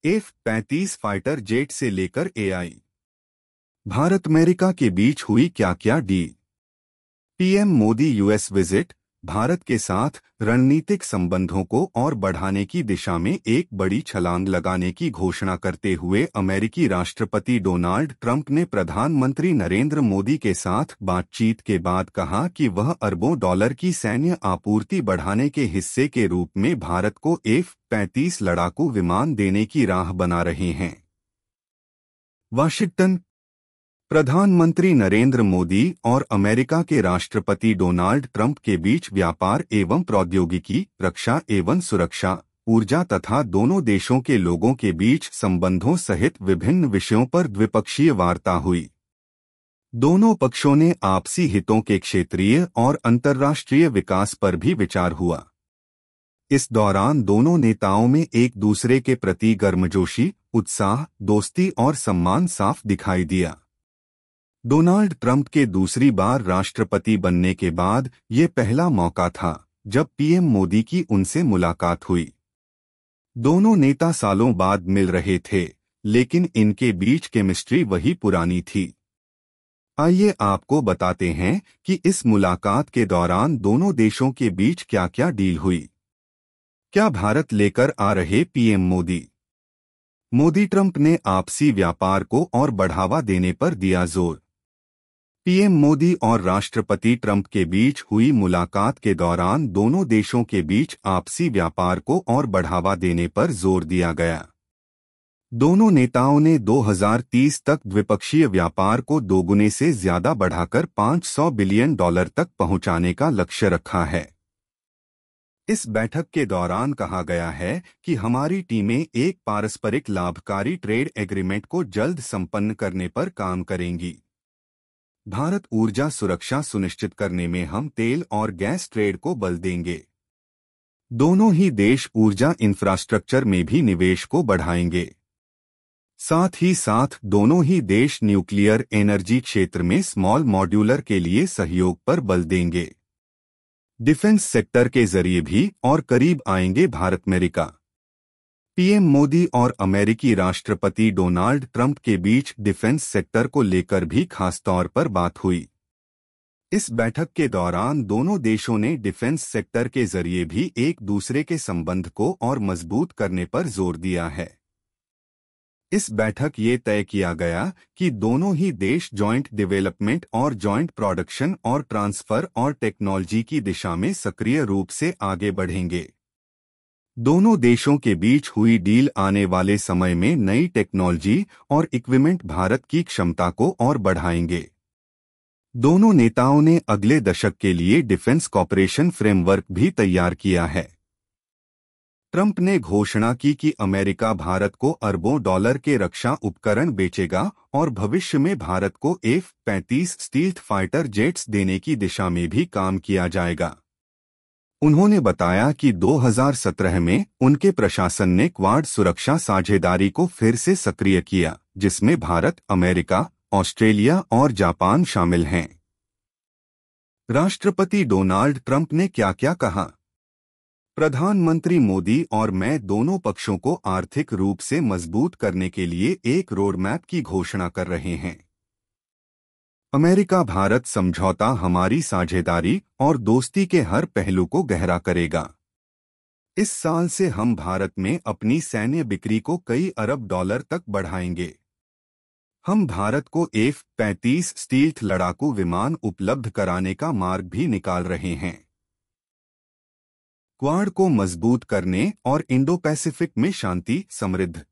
F-35 fighter jet से लेकर AI, Bharat America के बीच हुई क्या क्या deal. PM Modi US visit, Bharat के साथ रणनीतिक संबंधों को और बढ़ाने की दिशा में एक बड़ी छलांग लगाने की घोषणा करते हुए अमेरिकी राष्ट्रपति डोनाल्ड ट्रंप ने प्रधानमंत्री नरेंद्र मोदी के साथ बातचीत के बाद कहा कि वह अरबों डॉलर की सैन्य आपूर्ति बढ़ाने के हिस्से के रूप में भारत को F-35 लड़ाकू विमान देने की राह बना रहे हैं। वाशिंगटन, प्रधानमंत्री नरेंद्र मोदी और अमेरिका के राष्ट्रपति डोनाल्ड ट्रंप के बीच व्यापार एवं प्रौद्योगिकी, रक्षा एवं सुरक्षा, ऊर्जा तथा दोनों देशों के लोगों के बीच संबंधों सहित विभिन्न विषयों पर द्विपक्षीय वार्ता हुई। दोनों पक्षों ने आपसी हितों के क्षेत्रीय और अंतर्राष्ट्रीय विकास पर भी विचार हुआ। इस दौरान दोनों नेताओं में एक दूसरे के प्रति गर्मजोशी, उत्साह, दोस्ती और सम्मान साफ दिखाई दिया। डोनाल्ड ट्रंप के दूसरी बार राष्ट्रपति बनने के बाद ये पहला मौका था जब पीएम मोदी की उनसे मुलाकात हुई। दोनों नेता सालों बाद मिल रहे थे, लेकिन इनके बीच केमिस्ट्री वही पुरानी थी। आइए आपको बताते हैं कि इस मुलाकात के दौरान दोनों देशों के बीच क्या क्या डील हुई। क्या भारत लेकर आ रहे पीएम मोदी ट्रंप ने आपसी व्यापार को और बढ़ावा देने पर दिया जोर। पीएम मोदी और राष्ट्रपति ट्रंप के बीच हुई मुलाकात के दौरान दोनों देशों के बीच आपसी व्यापार को और बढ़ावा देने पर जोर दिया गया। दोनों नेताओं ने 2030 तक द्विपक्षीय व्यापार को दोगुने से ज्यादा बढ़ाकर $500 बिलियन तक पहुंचाने का लक्ष्य रखा है। इस बैठक के दौरान कहा गया है कि हमारी टीमें एक पारस्परिक लाभकारी ट्रेड एग्रीमेंट को जल्द संपन्न करने पर काम करेंगी। भारत ऊर्जा सुरक्षा सुनिश्चित करने में हम तेल और गैस ट्रेड को बल देंगे। दोनों ही देश ऊर्जा इंफ्रास्ट्रक्चर में भी निवेश को बढ़ाएंगे। साथ ही साथ दोनों ही देश न्यूक्लियर एनर्जी क्षेत्र में स्मॉल मॉड्यूलर के लिए सहयोग पर बल देंगे। डिफेंस सेक्टर के जरिए भी और करीब आएंगे भारत अमेरिका। पीएम मोदी और अमेरिकी राष्ट्रपति डोनाल्ड ट्रंप के बीच डिफेंस सेक्टर को लेकर भी खास तौर पर बात हुई। इस बैठक के दौरान दोनों देशों ने डिफेंस सेक्टर के जरिए भी एक दूसरे के संबंध को और मजबूत करने पर जोर दिया है। इस बैठक ये तय किया गया कि दोनों ही देश जॉइंट डेवलपमेंट और जॉइंट प्रोडक्शन और ट्रांसफर और टेक्नोलॉजी की दिशा में सक्रिय रूप से आगे बढ़ेंगे। दोनों देशों के बीच हुई डील आने वाले समय में नई टेक्नोलॉजी और इक्विपमेंट भारत की क्षमता को और बढ़ाएंगे। दोनों नेताओं ने अगले दशक के लिए डिफेंस कॉपरेशन फ्रेमवर्क भी तैयार किया है। ट्रंप ने घोषणा की कि अमेरिका भारत को अरबों डॉलर के रक्षा उपकरण बेचेगा और भविष्य में भारत को F-35 स्टील्थ फाइटर जेट्स देने की दिशा में भी काम किया जाएगा। उन्होंने बताया कि 2017 में उनके प्रशासन ने क्वाड सुरक्षा साझेदारी को फिर से सक्रिय किया, जिसमें भारत, अमेरिका, ऑस्ट्रेलिया और जापान शामिल हैं। राष्ट्रपति डोनाल्ड ट्रंप ने क्या क्या कहा। प्रधानमंत्री मोदी और मैं दोनों पक्षों को आर्थिक रूप से मजबूत करने के लिए एक रोडमैप की घोषणा कर रहे हैं। अमेरिका भारत समझौता हमारी साझेदारी और दोस्ती के हर पहलू को गहरा करेगा। इस साल से हम भारत में अपनी सैन्य बिक्री को कई अरब डॉलर तक बढ़ाएंगे। हम भारत को F-35 स्टील्थ लड़ाकू विमान उपलब्ध कराने का मार्ग भी निकाल रहे हैं। क्वाड को मजबूत करने और इंडो पैसिफिक में शांति, समृद्ध